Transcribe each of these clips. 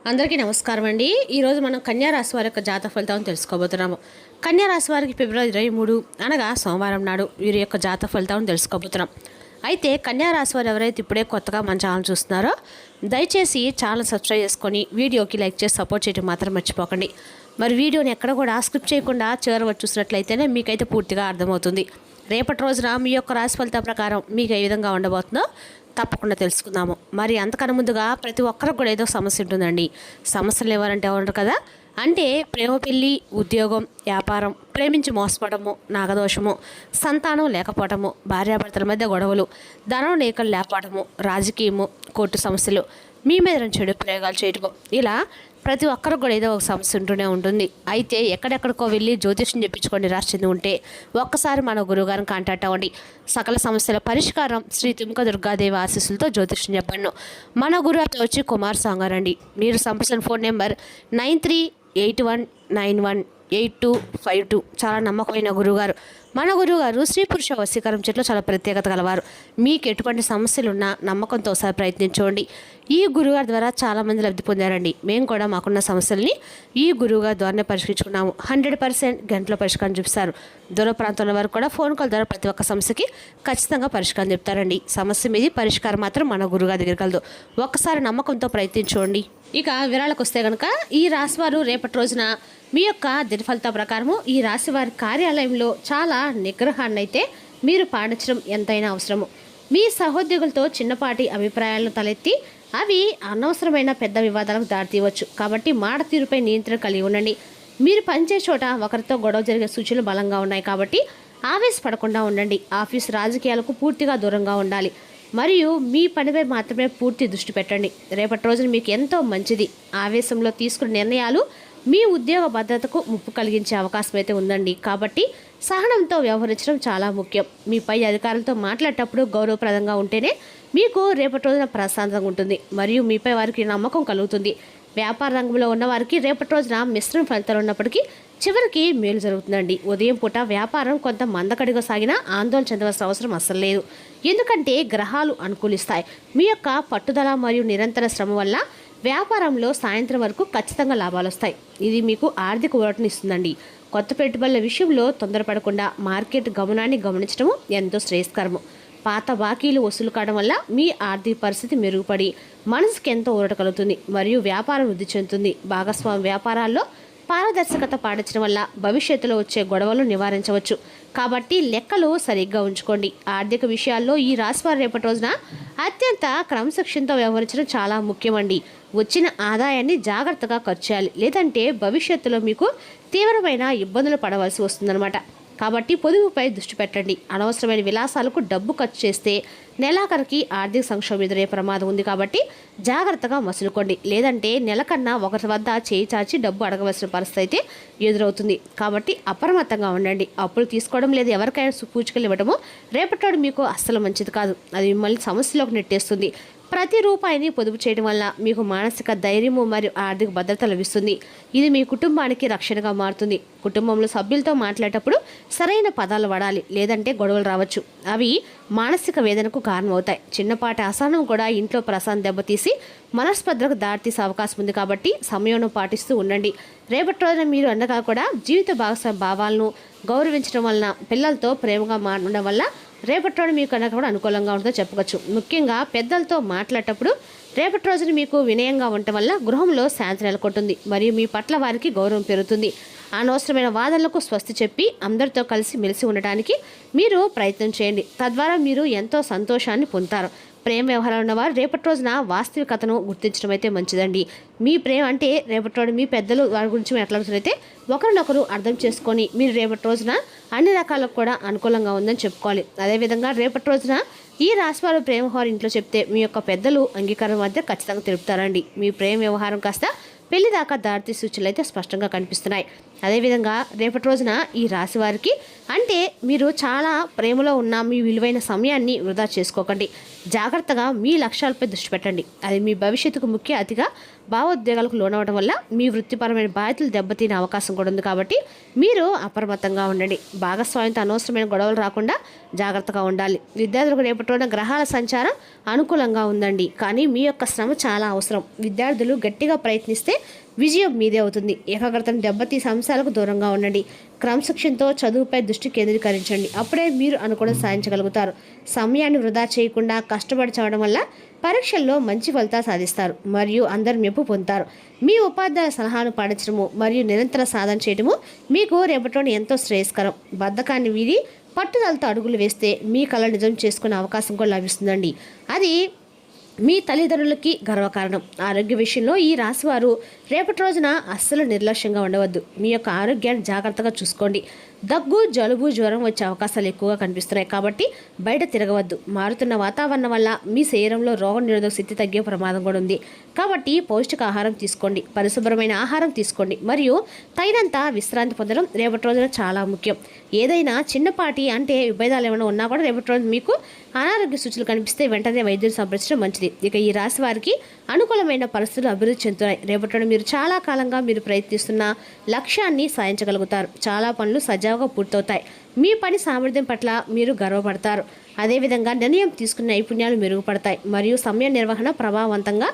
అందరికీ నమస్కారం అండి. ఈరోజు మనం కన్యా రాశి వారి యొక్క జాతక ఫలితాలను తెలుసుకోబోతున్నాము. కన్యా రాశి వారికి ఫిబ్రవరి 23 అనగా సోమవారం నాడు వీరి యొక్క జాతక ఫలితాలను తెలుసుకోబోతున్నాం. అయితే కన్యా రాశి వారు ఎవరైతే ఇప్పుడే కొత్తగా మన ఛానల్ చూస్తున్నారో దయచేసి ఛానల్ సబ్స్క్రైబ్ చేసుకొని వీడియోకి లైక్ చేసి సపోర్ట్ చేయడం మాత్రం మర్చిపోకండి. మరి వీడియోని ఎక్కడ కూడా స్కిప్ చేయకుండా చివరి వరకు చూసినట్లయితేనే మీకైతే పూర్తిగా అర్థమవుతుంది. రేపటి రోజున మీ యొక్క రాశి ఫలితం ప్రకారం మీకు ఏ విధంగా ఉండబోతుందో తప్పకుండా తెలుసుకుందాము. మరి అంతకన్నా ముందుగా ప్రతి ఒక్కరికి కూడా ఏదో సమస్య ఉంటుందండి. సమస్యలు ఎవరంటే ఎవరు కదా, అంటే ప్రేమ పెళ్ళి, ఉద్యోగం, వ్యాపారం, ప్రేమించి మోసపోవడము, నాగదోషము, సంతానం లేకపోవడము, భార్యాభర్తల మధ్య గొడవలు, ధనం లేకలు లేకపోవడము, రాజకీయము, కోర్టు సమస్యలు, మీ మీద చెడు ప్రయోగాలు చేయటము, ఇలా ప్రతి ఒక్కరికి కూడా ఏదో ఒక సమస్య ఉంటూనే ఉంటుంది. అయితే ఎక్కడెక్కడికో వెళ్ళి జ్యోతిష్యం చెప్పించుకొని నిరాశ చెంది ఉంటే ఒక్కసారి మన గురువుగారిని కాంటాక్ట్ అవ్వండి. సకల సమస్యల పరిష్కారం శ్రీ తుమ్క దుర్గాదేవి ఆశీస్సులతో జ్యోతిష్యం చెప్పండి. మన గురువుతో వచ్చి కుమార్ సాంగారండి. మీరు సంప్రదించిన ఫోన్ నెంబర్ 9381918252. చాలా నమ్మకమైన గురువుగారు. మన గురువుగారు స్త్రీ పురుష వశీకరణ చెట్లు చాలా ప్రత్యేకత గలవారు. మీకు ఎటువంటి సమస్యలున్నా నమ్మకంతో ఒకసారి ప్రయత్నించండి. ఈ గురువుగారి ద్వారా చాలామంది లబ్ధి పొందారండి. మేము కూడా మాకున్న సమస్యల్ని ఈ గురువుగారి ద్వారానే పరిష్కరించుకున్నాము. 100% గంటలో పరిష్కారం చూపిస్తారు. దూర ప్రాంతంలో వారు కూడా ఫోన్ కాల్ ద్వారా ప్రతి ఒక్క సమస్యకి ఖచ్చితంగా పరిష్కారం చెప్తారండి. సమస్య మీది పరిష్కారం మాత్రం మన గురువుగారి దగ్గర కలదు. ఒక్కసారి నమ్మకంతో ప్రయత్నించండి. ఇక వివరాలకు వస్తే కనుక ఈ రాశివారు రేపటి రోజున మీ యొక్క దినఫలిత ప్రకారము ఈ రాశివారి కార్యాలయంలో చాలా నిగ్రహాన్ని అయితే మీరు పాటించడం ఎంతైనా అవసరము. మీ సహోద్యోగులతో చిన్నపాటి అభిప్రాయాలను తలెత్తి అవి అనవసరమైన పెద్ద వివాదాలకు దారితీయవచ్చు. కాబట్టి మాట తీరుపై నియంత్రణ కలిగి ఉండండి. మీరు పనిచేసే చోట ఒకరితో గొడవ జరిగే సూచనలు బలంగా ఉన్నాయి కాబట్టి ఆవేశపడకుండా ఉండండి. ఆఫీస్ రాజకీయాలకు పూర్తిగా దూరంగా ఉండాలి మరియు మీ పనిపై మాత్రమే పూర్తి దృష్టి పెట్టండి. రేపటి రోజున మీకు ఎంతో మంచిది. ఆవేశంలో తీసుకున్న నిర్ణయాలు మీ ఉద్యోగ భద్రతకు ముప్పు కలిగించే అవకాశం అయితే ఉందండి. కాబట్టి సహనంతో వ్యవహరించడం చాలా ముఖ్యం. మీ పై అధికారులతో మాట్లాడేటప్పుడు గౌరవప్రదంగా ఉంటేనే మీకు రేపటి రోజున ప్రశాంతంగా ఉంటుంది మరియు మీపై వారికి నమ్మకం కలుగుతుంది. వ్యాపార రంగంలో ఉన్న వారికి రేపటి రోజున మిశ్రమ ఫలితాలు ఉన్నప్పటికీ చివరికి మేలు జరుగుతుందండి. ఉదయం పూట వ్యాపారం కొంత మందకడిగా సాగినా ఆందోళన చెందవలసిన అవసరం అస్సలు లేదు. ఎందుకంటే గ్రహాలు అనుకూలిస్తాయి. మీ యొక్క పట్టుదల మరియు నిరంతర శ్రమ వల్ల వ్యాపారంలో సాయంత్రం వరకు ఖచ్చితంగా లాభాలు వస్తాయి. ఇది మీకు ఆర్థిక ఊరటనిస్తుందండి. కొత్త పెట్టుబడుల విషయంలో తొందరపడకుండా మార్కెట్ గమనాన్ని గమనించడం ఎంతో శ్రేయస్కరము. పాత బాకీలు వసూలు కావడం వల్ల మీ ఆర్థిక పరిస్థితి మెరుగుపడి మనసుకి ఎంతో ఊరట కలుగుతుంది మరియు వ్యాపారం వృద్ధి చెందుతుంది. భాగస్వామి వ్యాపారాల్లో పారదర్శకత పాటించడం వల్ల భవిష్యత్తులో వచ్చే గొడవలు నివారించవచ్చు. కాబట్టి లెక్కలు సరిగ్గా ఉంచుకోండి. ఆర్థిక విషయాల్లో ఈ రాశివారు రేపటి రోజున అత్యంత క్రమశిక్షణతో వ్యవహరించడం చాలా ముఖ్యమండి. వచ్చిన ఆదాయాన్ని జాగ్రత్తగా ఖర్చు చేయాలి, లేదంటే భవిష్యత్తులో మీకు తీవ్రమైన ఇబ్బందులు పడవలసి వస్తుందన్నమాట. కాబట్టి పొదుపుపై దృష్టి పెట్టండి. అనవసరమైన విలాసాలకు డబ్బు ఖర్చు చేస్తే నెలాఖరికి ఆర్థిక సంక్షోభం ఎదురే ప్రమాదం ఉంది. కాబట్టి జాగ్రత్తగా మసులుకోండి, లేదంటే నెలకన్నా ఒకరి వద్ద చేయి చాచి డబ్బు అడగవలసిన పరిస్థితి అయితే ఎదురవుతుంది. కాబట్టి అప్రమత్తంగా ఉండండి. అప్పులు తీసుకోవడం లేదా ఎవరికైనా సూచికలు ఇవ్వడము రేపటి మీకు అస్సలు మంచిది కాదు. అది మిమ్మల్ని సమస్యలోకి నెట్టేస్తుంది. ప్రతి రూపాయిని పొదుపు చేయడం వల్ల మీకు మానసిక ధైర్యము మరియు ఆర్థిక భద్రత లభిస్తుంది. ఇది మీ కుటుంబానికి రక్షణగా మారుతుంది. కుటుంబంలో సభ్యులతో మాట్లాడేటప్పుడు సరైన పదాలు వాడాలి, లేదంటే గొడవలు రావచ్చు. అవి మానసిక వేదనకు కారణమవుతాయి. చిన్నపాటి అసహనం కూడా ఇంట్లో ప్రశాంత దెబ్బతీసి మనస్పర్ధలకు దారితీసే అవకాశం ఉంది. కాబట్టి సమయం పాటిస్తూ ఉండండి. రేపటి రోజున మీరు అండగా కూడా జీవిత భాగస్వామి భావాలను గౌరవించడం వలన, పిల్లలతో ప్రేమగా మాట్లాడడం వల్ల రేపటి రోజు మీకు కనుక కూడా అనుకూలంగా ఉంటుందో చెప్పవచ్చు. ముఖ్యంగా పెద్దలతో మాట్లాడేటప్పుడు రేపటి రోజున మీకు వినయంగా ఉండటం వల్ల గృహంలో శాంతి నెలకొంటుంది మరియు మీ పట్ల వారికి గౌరవం పెరుగుతుంది. అనవసరమైన వాదనలకు స్వస్తి చెప్పి అందరితో కలిసి మెలిసి ఉండటానికి మీరు ప్రయత్నం చేయండి. తద్వారా మీరు ఎంతో సంతోషాన్ని పొందుతారు. ప్రేమ వ్యవహారాలు ఉన్నవారు రేపటి రోజున వాస్తవికతను గుర్తించడం అయితే మంచిదండి. మీ ప్రేమ అంటే రేపటి రోజు మీ పెద్దలు వారి గురించి మాట్లాడుతున్నైతే ఒకరినొకరు అర్థం చేసుకొని మీరు రేపటి రోజున అన్ని రకాలకు కూడా అనుకూలంగా ఉందని చెప్పుకోవాలి. అదేవిధంగా రేపటి రోజున ఈ రాశివారు ప్రేమ వ్యవహారం ఇంట్లో చెప్తే మీ యొక్క పెద్దలు అంగీకారం మధ్య ఖచ్చితంగా తెలుపుతారండి. మీ ప్రేమ వ్యవహారం కాస్త పెళ్లి దాకా దారితీ సూచనలు అయితే స్పష్టంగా కనిపిస్తున్నాయి. అదేవిధంగా రేపటి రోజున ఈ రాశి వారికి అంటే మీరు చాలా ప్రేమలో ఉన్న మీ విలువైన సమయాన్ని వృధా చేసుకోకండి. జాగ్రత్తగా మీ లక్ష్యాలపై దృష్టి పెట్టండి. అది మీ భవిష్యత్తుకు ముఖ్య అతిగా భావోద్వేగాలకు లోనవడం వల్ల మీ వృత్తిపరమైన బాధ్యతలు దెబ్బతినే అవకాశం కూడా ఉంది. కాబట్టి మీరు అప్రమత్తంగా ఉండండి. భాగస్వామ్యంతో అనవసరమైన గొడవలు రాకుండా జాగ్రత్తగా ఉండాలి. విద్యార్థులకు రేపటి రోజున గ్రహాల సంచారం అనుకూలంగా ఉందండి, కానీ మీ యొక్క శ్రమ చాలా అవసరం. విద్యార్థులు గట్టిగా ప్రయత్నిస్తే విజయం మీదే అవుతుంది. ఏకాగ్రతను దెబ్బతీసే అంశాలకు దూరంగా ఉండండి. క్రమశిక్షణతో చదువుపై దృష్టి కేంద్రీకరించండి. అప్పుడే మీరు అనుకోవడం సాధించగలుగుతారు. సమయాన్ని వృధా చేయకుండా కష్టపడి చదవడం వల్ల పరీక్షల్లో మంచి ఫలితాలు సాధిస్తారు మరియు అందరు మెప్పు పొందుతారు. మీ ఉపాధ్యాయుల సలహాను పాటించడము మరియు నిరంతర సాధన చేయడము మీకు రేపటిలోని ఎంతో శ్రేయస్కరం. బద్ధకాన్ని వీడి పట్టుదలతో అడుగులు వేస్తే మీ కళ నిజం చేసుకునే అవకాశం కూడా లభిస్తుందండి. అది మీ తల్లిదండ్రులకి గర్వకారణం. ఆరోగ్య విషయంలో ఈ రాశివారు రేపటి రోజున అస్సలు నిర్లక్ష్యంగా ఉండవద్దు. మీ యొక్క ఆరోగ్యాన్ని జాగ్రత్తగా చూసుకోండి. దగ్గు, జలుబు, జ్వరం వచ్చే అవకాశాలు ఎక్కువగా కనిపిస్తున్నాయి, కాబట్టి బయట తిరగవద్దు. మారుతున్న వాతావరణం వల్ల మీ శరీరంలో రోగ నిరోధక శక్తి తగ్గే ప్రమాదం కూడా ఉంది. కాబట్టి పౌష్టిక ఆహారం తీసుకోండి, పరిశుభ్రమైన ఆహారం తీసుకోండి మరియు తగినంత విశ్రాంతి పొందడం రేపటి రోజున చాలా ముఖ్యం. ఏదైనా చిన్నపాటి అంటే విభేదాలు ఏమైనా ఉన్నా కూడా రేపటి రోజు మీకు అనారోగ్య సూచనలు కనిపిస్తే వెంటనే వైద్యులు సంప్రదించడం మంచిది. ఇక ఈ రాశి వారికి అనుకూలమైన పరిస్థితులు అభివృద్ధి చెందుతున్నాయి. రేపటి మీరు చాలా కాలంగా మీరు ప్రయత్నిస్తున్న లక్ష్యాన్ని సాధించగలుగుతారు. చాలా పనులు సజావుగా పూర్తవుతాయి. మీ పని సామర్థ్యం పట్ల మీరు గర్వపడతారు. అదేవిధంగా నిర్ణయం తీసుకున్న నైపుణ్యాలు మెరుగుపడతాయి మరియు సమయ నిర్వహణ ప్రభావవంతంగా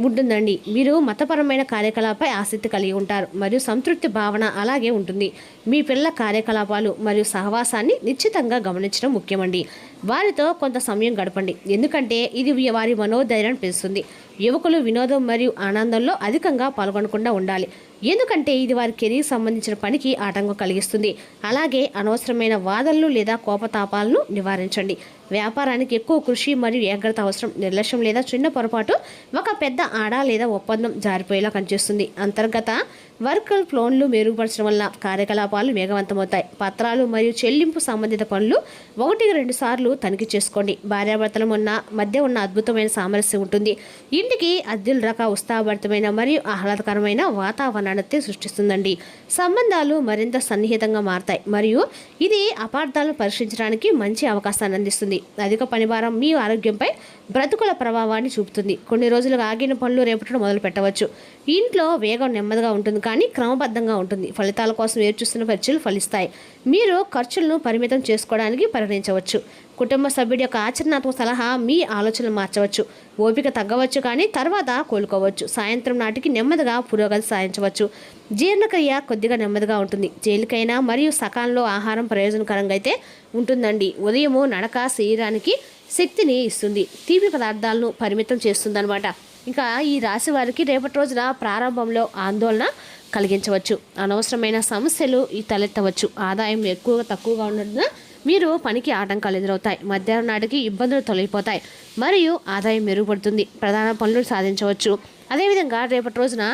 ఉంటుందండి. మీరు మతపరమైన కార్యకలాపాలపై ఆసక్తి కలిగి ఉంటారు మరియు సంతృప్తి భావన అలాగే ఉంటుంది. మీ పిల్లల కార్యకలాపాలు మరియు సహవాసాన్ని నిశ్చితంగా గమనించడం ముఖ్యమండి. వారితో కొంత సమయం గడపండి, ఎందుకంటే ఇది వారి మనోధైర్యాన్ని పెంచుతుంది. యువకులు వినోదం మరియు ఆనందంలో అధికంగా పాల్గొనకుండా ఉండాలి, ఎందుకంటే ఇది వారి కెరీర్ సంబంధించిన పనికి ఆటంకం కలిగిస్తుంది. అలాగే అనవసరమైన వాదనలు లేదా కోపతాపాలను నివారించండి. వ్యాపారానికి ఎక్కువ కృషి మరియు ఏకాగ్రత అవసరం. నిర్లక్ష్యం లేదా చిన్న పొరపాటు ఒక పెద్ద ఆడ లేదా ఒప్పందం జారిపోయేలా కనిపిస్తుంది. అంతర్గత వర్క్ ఫ్లోన్లు మెరుగుపరచడం వల్ల కార్యకలాపాలు వేగవంతమవుతాయి. పత్రాలు మరియు చెల్లింపు సంబంధిత పనులు 1-2 సార్లు తనిఖీ చేసుకోండి. భార్యాభర్తల మధ్య ఉన్న అద్భుతమైన సామరస్యం ఉంటుంది. ఇంటికి అద్దెలు రక ఉత్సాహభరితమైన మరియు ఆహ్లాదకరమైన వాతావరణాన్ని సృష్టిస్తుందండి. సంబంధాలు మరింత సన్నిహితంగా మారతాయి మరియు ఇది అపార్థాలను పరీక్షించడానికి మంచి అవకాశాన్ని అందిస్తుంది. అధిక పనిభారం మీ ఆరోగ్యంపై బ్రతుకుల ప్రభావాన్ని చూపుతుంది. కొన్ని రోజులుగా ఆగిన పనులు రేపటి మొదలు పెట్టవచ్చు. ఇంట్లో వేగం నెమ్మదిగా ఉంటుంది, కానీ క్రమబద్ధంగా ఉంటుంది. ఫలితాల కోసం ఎదురుచూస్తున్న పరీక్షలు ఫలిస్తాయి. మీరు ఖర్చులను పరిమితం చేసుకోవడానికి పరిగణించవచ్చు. కుటుంబ సభ్యుడి యొక్క ఆచరణాత్మక సలహా మీ ఆలోచనలు మార్చవచ్చు. ఓపిక తగ్గవచ్చు, కానీ తర్వాత కోలుకోవచ్చు. సాయంత్రం నాటికి నెమ్మదిగా పురోగతి సాధించవచ్చు. జీర్ణక్రియ కొద్దిగా నెమ్మదిగా ఉంటుంది. తేలికైన మరియు సకాలంలో ఆహారం ప్రయోజనకరంగా అయితే ఉంటుందండి. ఉదయము నడక శరీరానికి శక్తిని ఇస్తుంది, తీపి పదార్థాలను పరిమితం చేస్తుందన్నమాట. ఇంకా ఈ రాశి వారికి రేపటి రోజున ప్రారంభంలో ఆందోళన కలిగించవచ్చు. అనవసరమైన సమస్యలు తలెత్తవచ్చు. ఆదాయం తక్కువగా ఉన్నందున మీరు పనికి ఆటంకాలు ఎదురవుతాయి. మధ్యాహ్నం నాటికి ఇబ్బందులు తొలగిపోతాయి మరియు ఆదాయం మెరుగుపడుతుంది. ప్రధాన పనులు సాధించవచ్చు. అదేవిధంగా రేపటి రోజున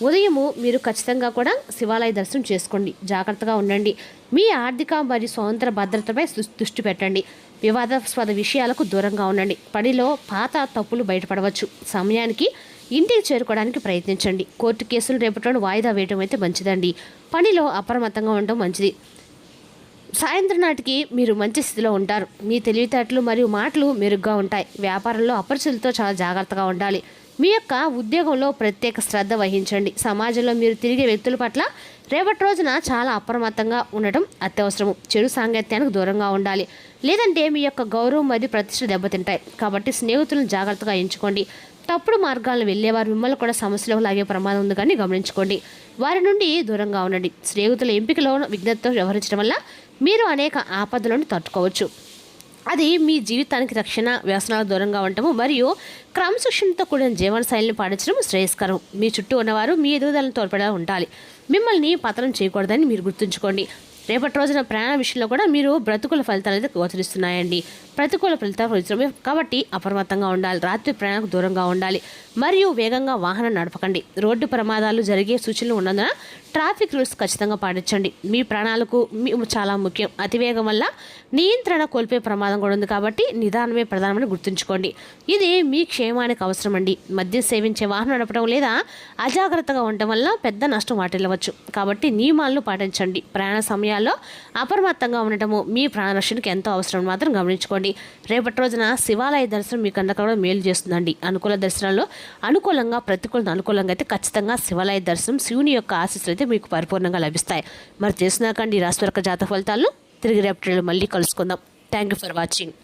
ఉదయము మీరు ఖచ్చితంగా కూడా శివాలయ దర్శనం చేసుకోండి. జాగ్రత్తగా ఉండండి. మీ ఆర్థిక మరియు స్వతంత్ర భద్రతపై దృష్టి పెట్టండి. వివాదాస్పద విషయాలకు దూరంగా ఉండండి. పనిలో పాత తప్పులు బయటపడవచ్చు. సమయానికి ఇంటికి చేరుకోవడానికి ప్రయత్నించండి. కోర్టు కేసులు రేపటి వాయిదా వేయడం అయితే మంచిదండి. పనిలో అప్రమత్తంగా ఉండడం మంచిది. సాయంత్రం నాటికి మీరు మంచి స్థితిలో ఉంటారు. మీ తెలివితేటలు మరియు మాటలు మెరుగ్గా ఉంటాయి. వ్యాపారంలో అపరిచితులతో చాలా జాగ్రత్తగా ఉండాలి. మీ యొక్క ఉద్యోగంలో ప్రత్యేక శ్రద్ధ వహించండి. సమాజంలో మీరు తిరిగే వ్యక్తుల పట్ల రేపటి రోజున చాలా అప్రమత్తంగా ఉండటం అత్యవసరము. చెడు సాంగత్యానికి దూరంగా ఉండాలి, లేదంటే మీ యొక్క గౌరవం మరియు ప్రతిష్ట దెబ్బతింటాయి. కాబట్టి స్నేహితులను జాగ్రత్తగా ఎంచుకోండి. తప్పుడు మార్గాలను వెళ్ళేవారు మిమ్మల్ని కూడా సమస్యలకు లాగే ప్రమాదం ఉంది, కానీ గమనించుకోండి. వారి నుండి దూరంగా ఉండండి. స్నేహితుల ఎంపికలో విజ్ఞతతో వ్యవహరించడం వల్ల మీరు అనేక ఆపదలను తట్టుకోవచ్చు. అది మీ జీవితానికి రక్షణ, వ్యసనాలకు దూరంగా ఉండటము మరియు క్రమశిక్షణతో కూడిన జీవన శైలిని పాటించడం శ్రేయస్కరం. మీ చుట్టూ ఉన్నవారు మీ ఎదుగుదలను తోడ్పడేలా ఉండాలి. మిమ్మల్ని పతనం చేయకూడదని మీరు గుర్తుంచుకోండి. రేపటి రోజున ప్రయాణ విషయంలో కూడా మీరు ప్రతికూల ఫలితాలు అయితే గోచరిస్తున్నాయండి. ప్రతికూల ఫలితాలు గోచరమే కాబట్టి అప్రమత్తంగా ఉండాలి. రాత్రి ప్రయాణకు దూరంగా ఉండాలి మరియు వేగంగా వాహనం నడపకండి. రోడ్డు ప్రమాదాలు జరిగే సూచనలు ఉన్నందున ట్రాఫిక్ రూల్స్ ఖచ్చితంగా పాటించండి. మీ ప్రాణాలకు చాలా ముఖ్యం. అతివేగం వల్ల నియంత్రణ కోల్పోయే ప్రమాదం కూడా ఉంది కాబట్టి నిదానమే ప్రధానమని గుర్తుంచుకోండి. ఇది మీ క్షేమానికి అవసరమండి. మద్యం సేవించే వాహనం నడపడం లేదా అజాగ్రత్తగా ఉండటం వల్ల పెద్ద నష్టం వాటిల్లవచ్చు. కాబట్టి నియమాలను పాటించండి. ప్రయాణ సమయాల్లో అప్రమత్తంగా ఉండటము మీ ప్రాణరక్షణకు ఎంతో అవసరం మాత్రం గమనించుకోండి. రేపటి రోజున శివాలయ దర్శనం మీకు అందరికీ కూడా మేలు చేస్తుందండి. అనుకూల దర్శనాల్లో అనుకూలంగా అనుకూలంగా అయితే ఖచ్చితంగా శివాలయ దర్శనం శివుని యొక్క ఆశీస్సులు అయితే మీకు పరిపూర్ణంగా లభిస్తాయి. మరి తెలుసుకున్నాకండి రాశి వరకు జాతక ఫలితాలను తిరిగి రేపటి మళ్ళీ కలుసుకుందాం. Thank you for watching.